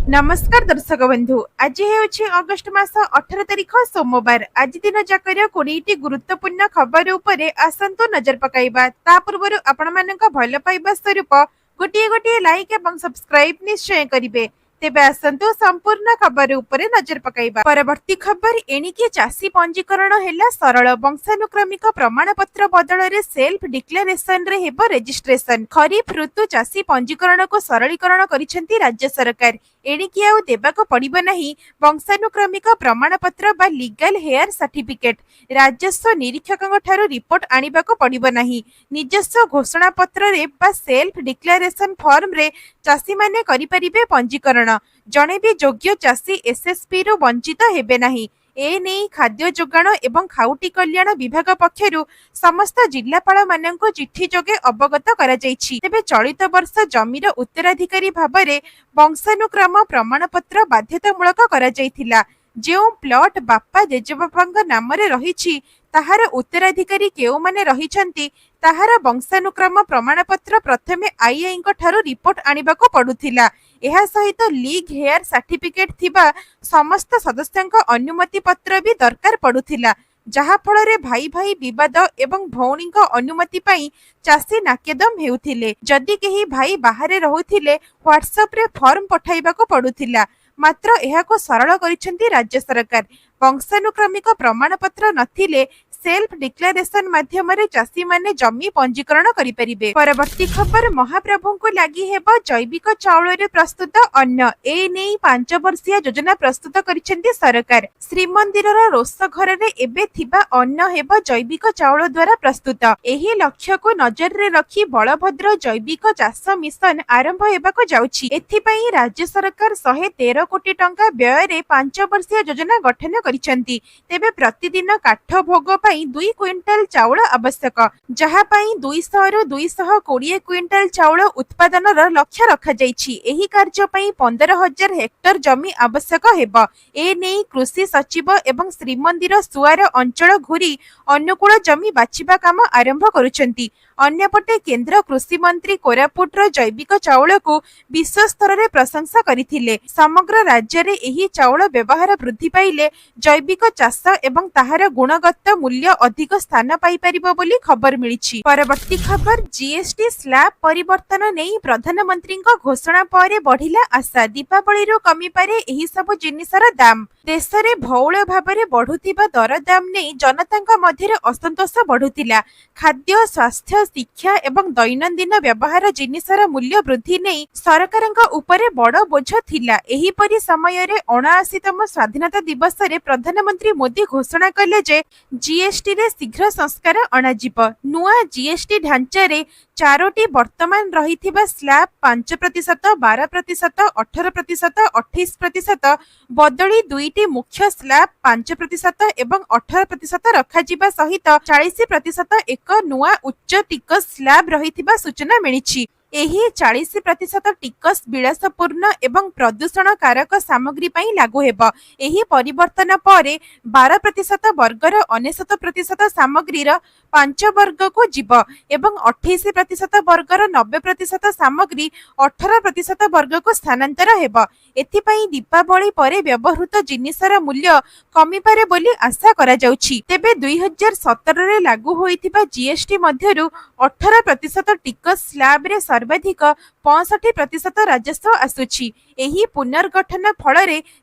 नमस्कार दर्शक बंधु आज है अगस्ट मास 18 तारिख सोमवार। आज दिन जाकर 20 गुरुत्वपूर्ण खबर उपरे आसंतु नजर पकाइबा। ता पूर्व आपण मानक भल पाइबा स्वरूप गोटे गोटे लाइक एवं सब्सक्राइब निश्चय करिवे। तेबे आसंतु संपूर्ण खबर उपरे नजर पकाइबा। परवर्ती खबर एणिके चासी पंजीकरण हेला सरल। वंशानुक्रमिक प्रमाण पत्र बदल रे सेल्फ डिक्लेरेशन रे हेबो रजिस्ट्रेशन। खरीफ ऋतु चासी पंजीकरण को सरलीकरण करिसेंती राज्य सरकार। एणिके आउ देबाको पड़िबो नाही वंशानुक्रमिक प्रमाण पत्र बा लीगल हेयर सर्टिफिकेट। राजस्व निरीक्षकଙ୍କ ठारू रिपोर्ट आनिबाको पड़िबो नाही। निजस्व घोषणा पत्र रे बा सेल्फ डिक्लेरेशन फॉर्म रे चासी माने करि परिबे पंजीकरण। जणे भी योग्य चासी एसएसपी रु वंचित हेबे नाही। ए नहीं खाद्य जोगाण एवं खाउटी कल्याण विभाग पक्षरु समस्त जिल्लापाल माननको चिट्ठी जोगे अवगत करा जायछि। तेबे चलित वर्ष जमीर उत्तराधिकारी भाबरे वंशानुक्रम प्रमाणपत्र बाध्यतामूलक करा जायथिला। जेउ प्लॉट बापा जेजेबापांक नामरे रहिछि ताहार उत्तराधिकारी केउ माने रहिछंती ताहार वंशानुक्रम प्रमाणपत्र प्रथमे आईआईଙ୍କ ठारू रिपोर्ट आनिबाको पडुथिला। एहा सहित लीग हेयर सर्टिफिकेट थिबा समस्त सदस्यଙ୍କ अनुमति पत्र भी दरकार पडुथिला। जहा फल भाई भाई विवाद एवं भौणी अनुमति पाई चासी नाकेदम हेउथिले। जदि केही भाई बाहरे रहुथिले व्हाट्सएप रे फॉर्म पठाइबाको पडुथिला। मात्र एहाको सरल करिसेंती राज्य सरकार। वंशानुक्रमिक प्रमाणपत्र नथिले सेल्फ डिक्लेरेशन माध्यम रे चासी माने जमी पंजीकरण करि परिबे। परवर्ती खबर महाप्रभु को लागि हेबो जैविक चाउल रे प्रस्तुत अन्न। ए नेई 5 वर्षीय योजना प्रस्तुत करिसेंती सरकार। श्रीमंदिर रोष घर रे एबे थिबा अन्न हेबो जैविक चाउल द्वारा प्रस्तुत। एही लक्ष्य को नजर रे रखी बलभद्र जैविक चाष मिशन आरंभ हेबाको जाउछि। एथि पई राज्य सरकार 113 कोटी टंका व्यय रे 5 वर्षीय योजना गठन करिसेंती। तेबे प्रतिदिन काठ भोग 2 क्विंटल चाउल आवश्यक, जहा 200 रु 220 क्विंटल चाउल उत्पादन लक्ष्य रखा जाइछि। एही कार्य 15,000 हेक्टर जमी आवश्यक हेबा। ए नेई कृषि सचिव एवं श्रीमंदिर सुआर अंचल घुरी अनुकूल जमी बाछिबा काम आरंभ करुछंती। अन्यपटे केंद्र कृषि मंत्री कोरापुटर जैविक चाउल को विश्व स्तर रे प्रशंसा करिथिले। समग्र राज्य रे एही चाउल व्यवहार वृद्धि पाइले जैविक चाष एवं ताहार गुणगत मूल्य अधिक स्थान पाई परिबो बोली खबर मिलिछि। परवर्ती खबर जीएसटी स्लैब परिवर्तन नेई प्रधानमंत्रीଙ୍କ घोषणा परे बढ़िला आशा। दीपावली रो कमी पारे एही सब जिनिसर दाम। देश रे भौळ भाबरे बढ़ुतिबा दर दाम नेई जनताଙ୍କ मध्यरे असंतोष बढ़ुतिला। खाद्य स्वास्थ्य शिक्षा एवं दैनंदिन व्यवहार जिनिसर मूल्य वृद्धि नेई सरकारଙ୍କ उपरे बड़ बोझ थिला। एही परि समय रे 79तम स्वाधीनता दिवस रे प्रधानमंत्री मोदी घोषणा कले जे जीएसटी रे शीघ्र संस्कार अणाजिब। नुआ जीएसटी ढांचा रे 4टी वर्तमान रहिथिबा स्लैब 5%, 12%, 18%, 28% बदली 2टी मुख्य स्लैब 5% एवं 18% रखाजिबा सहित 40% एक नुआ उच्च टिकस स्लैब रहिथिबा सूचना मिलिछि। एही 40% टिकस विलासपूर्ण एवं प्रदूषण कारक सामग्री पई लागू हेबो। एही परिवर्तन परे 12% वर्गर 99% सामग्रीर 5 वर्ग को जीव एवं 28% वर्गर 90% सामग्री 18% वर्ग को स्थानांतर हेबो। एथि पई दीपावली परे व्यवहृत जिनिसर मूल्य कमी पारे बोली आशा करा जाउछि। तेबे 2017 रे लागू होइथिबा जीएसटी मध्यरु 18% टिकस स्लैब रे सर्वाधिक 65% राजस्व आसुछि। एही पुनर्गठन फल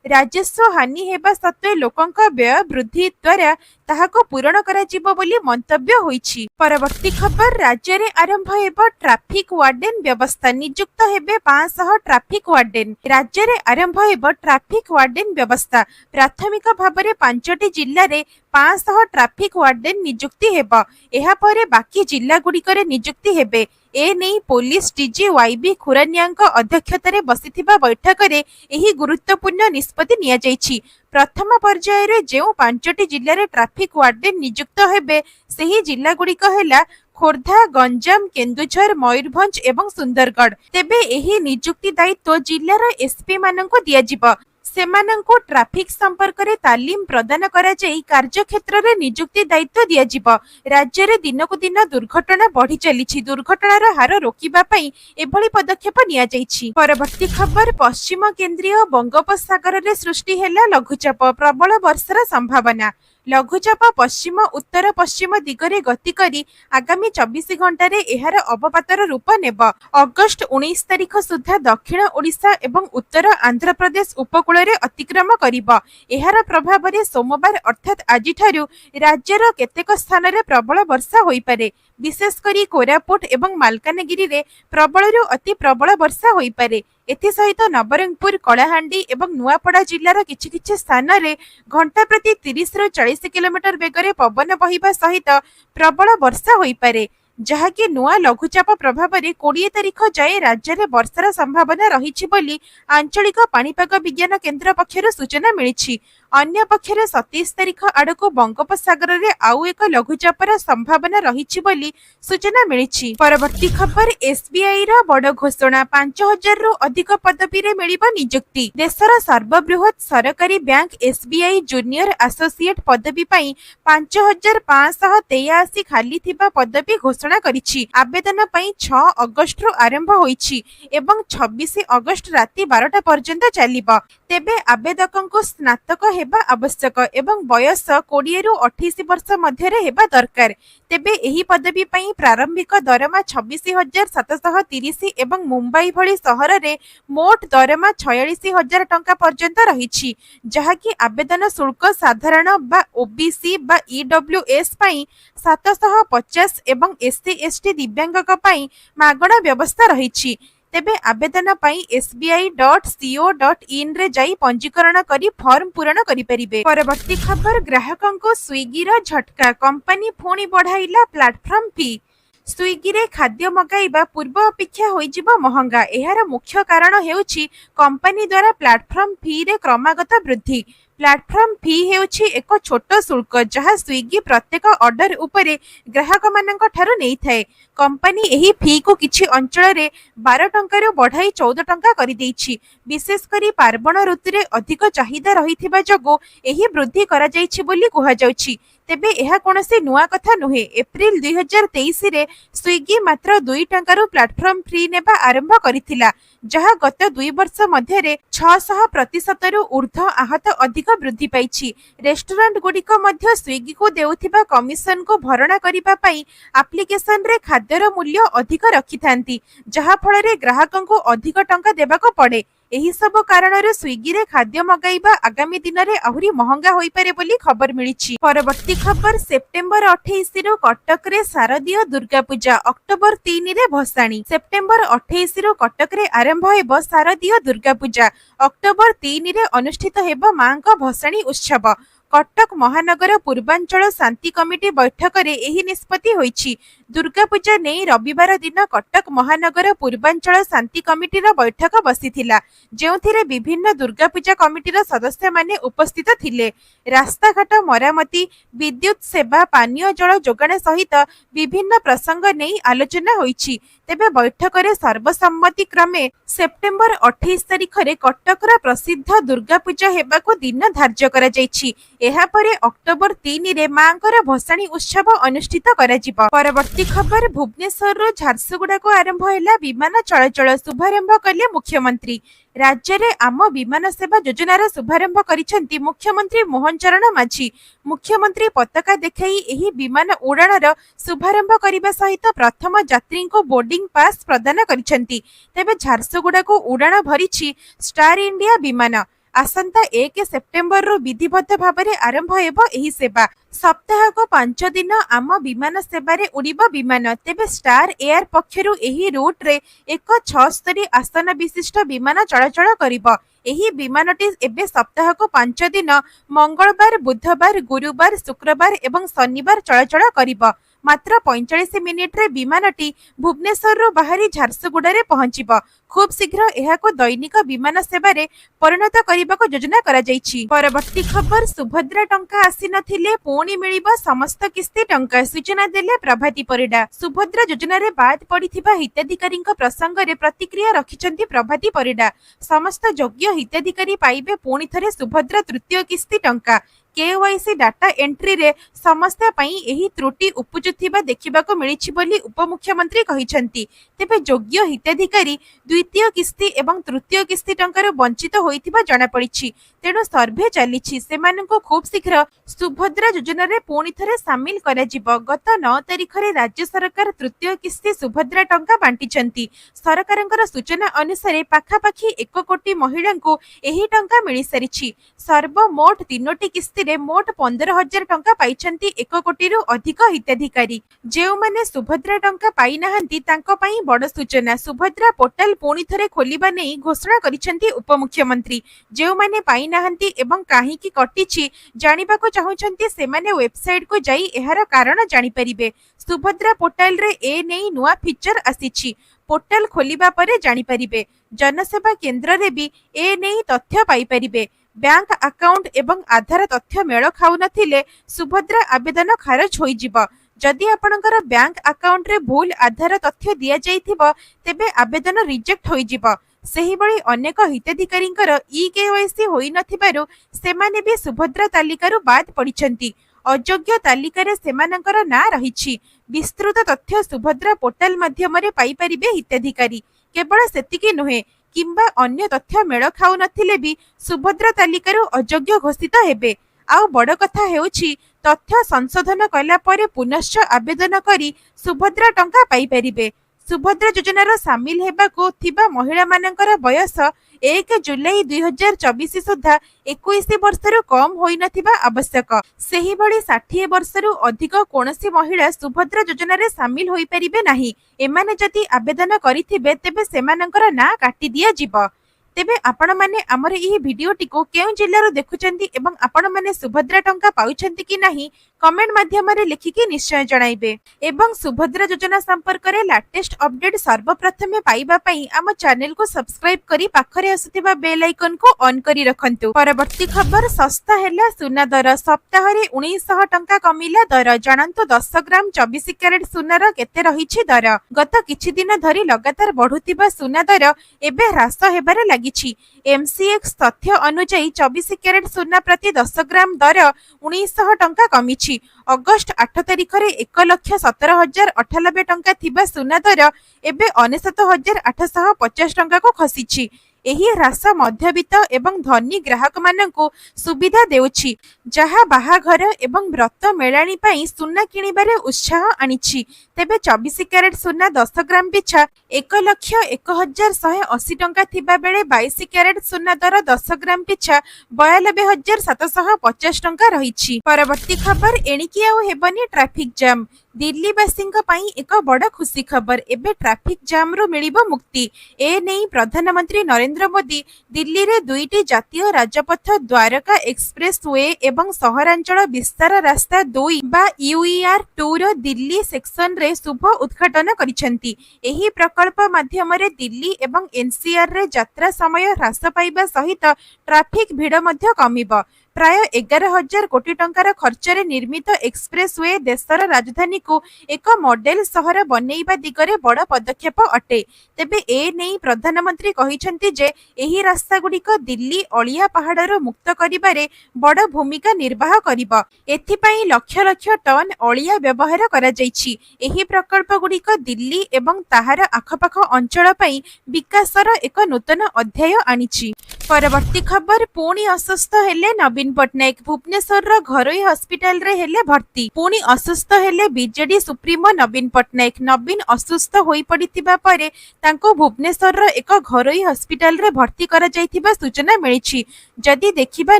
राजस्व हानि हेबा सत्वे लोकंक व्यय वृद्धि द्वारा ताहाको पूरण करा जिवो बोली मंतव्य होइछि। परवर्ती खबर राज्य रे आरंभ हेबो ट्रैफिक वार्डन व्यवस्था। नियुक्त हेबे 500 ट्रैफिक वार्डन। राज्य रे आरंभ हेबो ट्रैफिक वार्डन व्यवस्था। प्राथमिक भाबरे 5टी जिल्ला रे 500 ट्रैफिक वार्डन नियुक्ति हेबो। एहा परे बाकी जिल्ला गुडीकरे नियुक्ति हेबे। ए नहीं पुलिस डीजी वाईबी खुरानियाଙ୍କ अध्यक्षतारे बसिथिबा बैठक रे एही गुरुत्वपूर्ण निष्पत्ति निया जाइछि। प्रथम पर्याय रे जेउ 5टी जिल्ला रे ट्रैफिक वार्डन नियुक्त हेबे सेही जिल्ला गुडीक हेला खोर्धा, गंजाम, केन्दुझर, मयूरभंज एवं सुंदरगढ़। तेबे एही नियुक्ति दायित्व जिल्लार एसपी माननको दिया जिवो। सेमानंकु ट्राफिक संपर्क रे तालीम प्रदान करा जाई कार्यक्षेत्र रे नियुक्ति दायित्व दिया जिवो। राज्य रे दिनकु दिन दुर्घटना बढ़ी चलीछि। दुर्घटनार हार रोकिबा पई एभली पदक्षेप निया जाईछि। परवर्ती खबर पश्चिम केंद्रीय बंगोपसागर रे सृष्टि हेला लघुचाप प्रबल वर्षार संभावना। लघुचाप पश्चिम उत्तर पश्चिम दिगरे गति करी आगामी 24 घंटा रे एहार अवपातर रूप नेब। अगस्ट 19 तारिख सुधा दक्षिण ओडिशा एवं उत्तर आंध्र प्रदेश उपकूल रे अतिक्रम करिब। एहार प्रभाव रे सोमवार अर्थात आज ठारू राज्यर केतेक स्थान रे प्रबल वर्षा होई पारे। विशेष करी कोरापुट एवं मालकानगिरी रे प्रबलरु अति प्रबल वर्षा होई पारे। एथि सहित नवरंगपुर कलाहांडी एवं नुआपड़ा जिल्लार किछि किछि स्थान रे घंटा प्रति 30 रु 40 किलोमीटर बेगरे पवन बहिबा सहित प्रबल वर्षा होई पारे। जहाँकि नुआ लघुचाप प्रभाव रे 20 तारिख जाए राज्य में वर्षार संभावना रही बोली आंचलिक पाणीपाग विज्ञान केन्द्र पक्षर सूचना मिली। अन्य पक्षरे 27 तारिख आड़कू बंगोपसागर रे आउ एक लघुचापर संभावना रही बोली सूचना मिली। परवर्ती खबर एसबीआई रो बड़ घोषणा 5000 रु अधिक पदवी रे मिलिबो नियुक्ति। देशर सर्वबृहत सरकारी बैंक एसबीआई जूनियर एसोसिएट पदवी पई 5583 खाली थिबा पदवी घोषणा करिछि। आवेदन पई 6 अगस्त रु आरंभ होईछि एवं 26 अगस्त राति 12टा पर्यंत चलिबो। तेबे आवेदकंको स्नातक हेबा आवश्यक एवं बयस 20 रु 28 वर्ष मध्य हेबा दरकार। तेबे एही पदवी पई प्रारंभिक दरमा 26,730 एवं मुंबई भली सहर रे मोट दरमा 46,000 टंका पर्यंत रहिछि। जहाँकि आवेदन शुल्क साधारण बा ओबीसी बा ईडब्ल्यूएस पई 750 एवं एससी एसटी दिव्यांगक पई मागणा व्यवस्था रहिछि। तेबे आवेदन पई sbi.co.in रे जाई पंजीकरण करी फॉर्म पूरण करि परिबे। परवर्ती खबर ग्राहकन को स्विगी रो झटका कंपनी फोनी बढ़ाइला प्लेटफॉर्म फी। स्विगी रे खाद्य मगाइबा पूर्व अपेक्षा होइजिबो महंगा। एहार मुख्य कारण हेउछि कंपनी द्वारा प्लेटफॉर्म फी रे क्रमागत वृद्धि। प्लेटफॉर्म फी हेउछि एक छोट शुल्क जहाँ स्विगी प्रत्येक ऑर्डर उपरे ग्राहक मानक ठारो नेइ थाए। कंपनी एही फी को किछि अंचल रे 12 टंका रु बढ़ाई 14 टंका करि दैछि। विशेष करी पार्वण ऋतु रे अधिक चाहिदा रहिथिबा जगो एही वृद्धि करा जाइछि बोली कुहा जाउछि। तेबे एहा कोनोसी नुआ कथा नुहे। एप्रिल 2023 रे स्विगी मात्र 2 टंका रु प्लेटफॉर्म फ्री नेबा आरंभ करिथिला, जहाँ गत 2 वर्ष मध्य रे 600% रु ऊर्ध्व आहत अधिक वृद्धि पाइछि। रेस्टोरेंट गुडिक मध्य स्विगी को देउथिबा कमिशन को भरणा करिबा पई एप्लिकेशन रे खाद्यर मूल्य अधिक रखिथांती, जहाँ फल रे ग्राहकन को अधिक टंका देबाको पड़े। एही सब कारण स्विगी रे खाद्य मगाइबा आगामी दिन में आहुरी महंगा होई पारे बोली खबर मिली। परवर्ती खबर सेप्टेम्बर 28 रु कटक रे शारदीय दुर्गा पूजा अक्टोबर 3 रे भसाणी। सेप्टेम्बर 28 रु कटक रे आरंभ हेबो शारदीय दुर्गा पूजा। अक्टोबर 3 रे अनुष्ठित हेबो मांको भसाणी उत्सव। कटक महानगर पूर्वांचल शांति कमिटी बैठक रे एही निष्पत्ति होईछि। दुर्गा पूजा नहीं रविवार दिन कटक महानगर पूर्वांचल शांति कमिटी बैठक बसीथिला, जेउथिरे विभिन्न दुर्गा पूजा कमिटीर सदस्य माने उपस्थित थिले। रास्ताघाट मरामती, विद्युत सेवा, पानीय जल जोगाण सहित विभिन्न प्रसंग नहीं आलोचना होईछि। तेबे बैठक रे सर्वसम्मति क्रमे सेप्टेम्बर 28 तारिख रे कटकर प्रसिद्ध दुर्गा पूजा हेबाको दिन धार्य करा जाइछि। एहा परे अक्टोबर 3 रे मांकर भसाणी उत्सव अनुष्ठित करा जिवो। परवर्ती खबर भुवनेश्वर रो झारसुगुड़ा को आरंभ हैला विमान चलाचल। शुभारंभ कले मुख्यमंत्री। राज्य रे आम विमान सेवा योजनार शुभारंभ करिसेंती मुख्यमंत्री मोहन चरण माझी। मुख्यमंत्री पताका देखाई एही विमान उड़ाणर शुभारंभ करिबा सहित प्रथम यात्री को बोर्डिंग पास प्रदान करिसेंती। तेबे झारसुगुड़ा को उड़ाण भरिछि स्टार इंडिया विमान। आसंता 1 सेप्टेम्बर रु विधिबद्ध भाव में आरंभ हेबो एही सेवा। सप्ताह को 5 दिन आम विमान सेवारे उड़िबो विमान। तेबे स्टार एयर पक्षरु एही रूट रे एक 6 स्तरीय आसन विशिष्ट विमान चलाचल करिबो। एही विमानटी एबे सप्ताह को 5 दिन मंगलवार, बुधवार, गुरुवार, शुक्रवार एवं शनिवार चलाचल करिबो। मात्र 45 मिनिट रे विमानटी भुवनेश्वर बाहरी झारसुगुड़ा रे पहुंचिबो। खूब शीघ्र एहाको दैनिक विमान सेवारे परिणत करबाको योजना करा जायछि। परवर्ती खबर सुभद्रा टंका आसी नथिले पुणी मिलिबो समस्त किस्ती टंका सूचना देले प्रभाती परिडा। सुभद्रा योजना रे बाद पड़िथिबा हिताधिकारी प्रसंग रे प्रतिक्रिया रखिछन्ती प्रभाती परिडा। समस्त योग्य हिताधिकारी पाइबे पुणी थरे सुभद्रा तृतीय किस्ती टंका। केवाईसी डाटा एंट्री रे समस्या पई एही त्रुटि उपजुथिबा देखिबाको मिलिछि बोली उपमुख्यमंत्री कहिछन्ती। तेबे योग्य हिताधिकारी द्वितीय किस्ती एवं तृतीय किस्ती टंकार वंचित होइथिबा जणा पड़िछि। तेणु सर्वे चलिछि सेमाननको खूब शीघ्र सुभद्रा योजना रे पुणी थरे शामिल करा जिवो। गत 9 तारिख रे राज्य सरकार तृतीय किस्ती सुभद्रा टंका बांटिछन्ती। सरकारଙ୍କର सूचना अनुसार पाखापाखि 1 कोटी महिलांको एही टंका मिली सारिछि। सर्वमोट 3टी किस्ती रे मोट 15,000 टंका पाइछन्ती 1 कोटी रु अधिक हिताधिकारी। जेउमाने सुभद्रा टंका पाइ नाहंती तांको पई बड़ सूचना। सुभद्रा पोर्टल पुणी थरे खोलिबा नै घोषणा करिछन्ती उपमुख्यमंत्री। जेउमाने पाइ नाहंती एवं काहीकि कटिछि जानिबाको चाहुछन्ती सेमाने वेबसाइट को जाई एहार कारण जानि परिबे। सुभद्रा पोर्टल रे ए नै नुवा फीचर आसीछि। पोर्टल खोलिबा परे जानि परिबे। जनसेवा केंद्र रे भी ए नै तथ्य पाइ परिबे। बैंक अकाउंट एवं आधार तथ्य मेल खाउ नथिले सुभद्रा आवेदन खारज होई जिवो। जदि आपणकर बैंक अकाउंट रे भूल आधार तथ्य दिया जाइथिबो तेबे आवेदन रिजेक्ट होई जिवो। सेही बळी अनेक हिताधिकारींकर ई केवाईसी होई नथिबारु सेमाने भी सुभद्रा तालिकारु बाद पडिछन्ती। अयोग्य तालिकारे सेमानकर ना रहिछि। विस्तृत तथ्य सुभद्रा पोर्टल माध्यमरे पाई परिबे हिताधिकारी। केवल सेतिकी नुहे किंबा अन्य तथ्य मेल खाउ नथिले भी सुभद्रा तालिकारु अयोग्य घोषित हेबे। आउ बड़ कथा हेउछि तथ्य संशोधन कला परे पुनश्च आवेदन करी सुभद्रा टंका पाई परिबे। सुभद्रा योजनार सामिल हेबाकु थिबा महिला मानकर बयस 1 जुलाई 2024 सुधा 21 वर्षरु कम होई नथिबा आवश्यक। सेही बळी 60 वर्षरु अधिक कोनसी महिला सुभद्रा योजना रे सामिल होई परिबे नाही। एमाने जदि आवेदन करिथिबे तेबे सेमानकर ना काटी दिया जिवो। तेबे आपण माने हमर एही भिडियोटी को केउ जिल्लारो देखुचंती एवं आपण माने सुभद्रा टंका पाउछंती कि नाही कमेंट माध्यम रे लिखिकी निश्चय जणाइबे। एवं सुभद्रा योजना संपर्क रे लेटेस्ट अपडेट सर्वप्रथमे पाइबा पई हम चैनल को सब्सक्राइब करी पाखरे आसुथिबा बेल आइकन को ऑन करी रखंतु। परवर्ती खबर सस्ता हैला सुना दर। सप्ताह रे 1900 टंका कमिला दर। जानंतु 10 ग्राम 24 कैरेट सुनार केते रहिछि दर। गत किछि दिन धरि लगातार बढ़ुतिबा सुना दर एबे ह्रास हेबारे लागिछि। एमसीएक्स तथ्य अनुसार 24 कैरेट सुना प्रति 10 ग्राम दर 1900 टंका कमिछि। अगस्ट 8 तारिख रे 1,17,098 टंका थिबा सुना दर एबे 99,850 टंका को खसिछि। एही ह्रास मध्यवित्त एवं धनी ग्राहक माननकु सुविधा देउछि जहा बाहाघर एवं व्रत मेलाणी पई सुना किनिबारे उत्साह आनिछि। तेबे 24 कैरेट सुना 10 ग्राम पिछा 1,01,180 टंका थिबा बेले 22 कैरेट सुना दर 10 ग्राम पिछा 92,750 टंका रहिछि। परवर्ती खबर एणिकी आउ हेबनी ट्रैफिक जाम। दिल्ली वासिंक पई एक बड़ खुशी खबर। एबे ट्रैफिक जाम रो मिलिबो मुक्ति। ए नै प्रधानमंत्री नरेंद्र मोदी दिल्ली रे 2टी जातीय राजपथ द्वारका एक्सप्रेस वे एवं सहरांचल विस्तार रास्ता 2 बा यूईआर 2 रो दिल्ली सेक्शन रे शुभ उद्घाटन करिसंती। एही प्रकल्प माध्यम रे दिल्ली एवं एनसीआर रे यात्रा समय ह्रास पाइबा सहित ट्रैफिक भीड़ मध्य कमिबो। प्राय 11,000 कोटी टंकार खर्चरे निर्मित एक्सप्रेस वे देशर राजधानी को एक मॉडल शहर बनैबा दिगरे बड़ पदक्षेप अटे। तेबे ए नै प्रधानमंत्री कहिसंती जे एही रास्ता गुड़िक दिल्ली अलिया पहाड़र मुक्त करिबारे बड़ भूमिका निर्वाह करिबो। एथि पई लक्ष लक्ष टन अलिया व्यवहार करा जायछि। एही प्रकल्प गुड़िक दिल्ली एवं ताहार आखपाख अंचल पई विकासर एक नूतन अध्याय आनिछि। परवर्ती खबर पुणी असुस्थ हेले नवीन पट्टनायक। भुवनेश्वर घरोई हस्पिटाल रे हेले भर्ती। पुणी असुस्थ हेले बीजेडी सुप्रीमो नवीन पट्टनायक। नवीन असुस्थ होई पड़िथिबा परे तांको भुवनेश्वर एक घरोई हस्पिटाल रे भर्ती करा जायथिबा सूचना मिलिछि। जदि देखिबा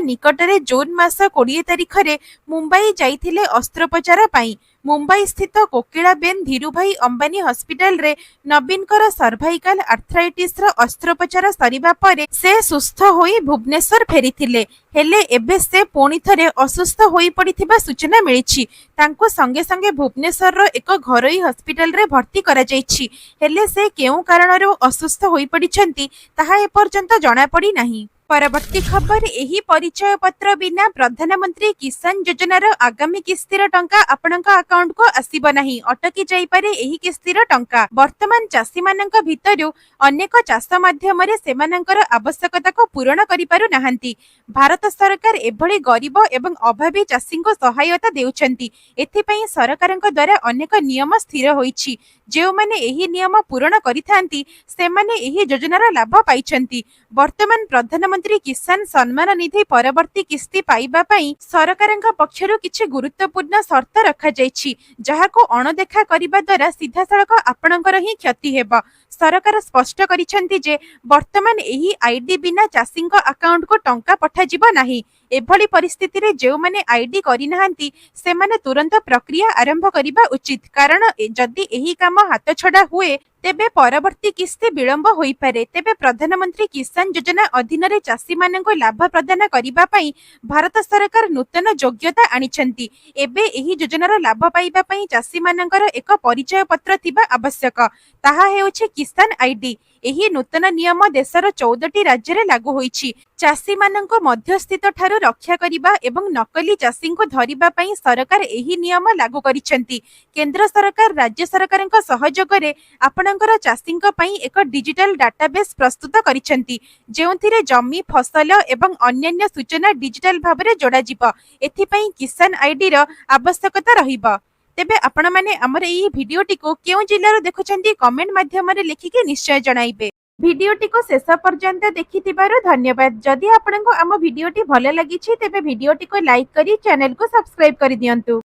निकटरे जून मास 20 तारिख रे मुंबई जाइथिले अस्त्रोपचार पाई। मुंबई स्थित कोकिलाबेन धीरुभाई अंबानी हॉस्पिटल रे नवीनकर सर्वाइकल आर्थराइटिस रो अस्त्रोपचार सरिबा परे से सुस्थ होई भुवनेश्वर फेरिथिले। हेले एबे से पुणी थरे असुस्थ होई पड़िथिबा सूचना मिलिछि। तांको संगे संगे भुवनेश्वर रो एक घरोई हॉस्पिटल रे भर्ती करा जाइछि। हेले से केउ कारणरो असुस्थ होई पड़िछंती ताहा एपर्यंत जणा पड़ी नाही। परवर्ती खबर एही परिचय पत्र बिना प्रधानमंत्री किसान योजनार आगामी किस्तीर टंका आपणक अकाउंट को आसीबो नाही। अटकी जाई पारे एही किस्तीर टंका। वर्तमान चासी मानक भितरु अनेक चाष माध्यमरे सेमानंकर आवश्यकता को पूरण करि पारु नाहंती। भारत सरकार एभली गरीब एवं अभावी चाषी को सहायता देउछंती। एथिपई सरकारक द्वारा अनेक नियम स्थिर होईछि। जेउ माने एही नियम पूरण करिथांती सेमाने एही योजनार लाभ पाइछंती। वर्तमान प्रधानमंत्री किसान सम्मान निधि परवर्ती किस्ती पाइबा पई सरकारक पक्षरु किछि गुरुत्वपूर्ण शर्त रखा जाइछि, जहाको अणदेखा करिबा द्वारा सीधासळख आपणकर ही क्षति हेबा। सरकार स्पष्ट करिछंती जे वर्तमान एही आईडी बिना चाषीक अकाउंट को टंका पठा जिबो नाही। एभली परिस्थिति रे जेउ माने आईडी करि नाहंती सेमाने तुरंत प्रक्रिया आरंभ करिबा उचित, कारण जदि एही काम हाथ छडा हुए तेबे परवर्ती किस्ती विलंब होई पारे। तेबे प्रधानमंत्री किसान योजना अधीन रे चाषी माननको लाभ प्रदान करिबा पई भारत सरकार नूतन योग्यता आनिछंती। एबे एही योजनार लाभ पाइबा पई चाषी मानकर एक परिचय पत्र थिबा आवश्यक। ताहा हेउछि किसान आईडी। एही नूतन नियम देशर 14टी राज्य रे लागू होईछि। चाषी माननको मध्यस्थित ठारू रक्षा करिबा एवं नकली चाषी को धरिबा पई सरकार एही नियम लागू करिछंती। केंद्र सरकार राज्य सरकारक सहयोग रे आपणकर चाषीक पई एक डिजिटल डाटाबेस प्रस्तुत करिछंती, जेउथिरे जमी फसल एवं अन्यान्य सूचना डिजिटल भाबरे जोड़ा जिवो। एथि पई किसान आईडी रो आवश्यकता रहिबो। तेबे आपण माने हमर एही भिडियोटी को केउ जिल्लारो देखुछंती कमेंट माध्यम रे लिखिके निश्चय जणाइबे। भिडियोटी को शेष पर्यंत देखिथिबारु धन्यवाद। जदि आपनको आम भिडियोटी भल लागिछि तेबे भिडियोटी को लाइक करी चैनल को सब्सक्राइब करि दियंतु।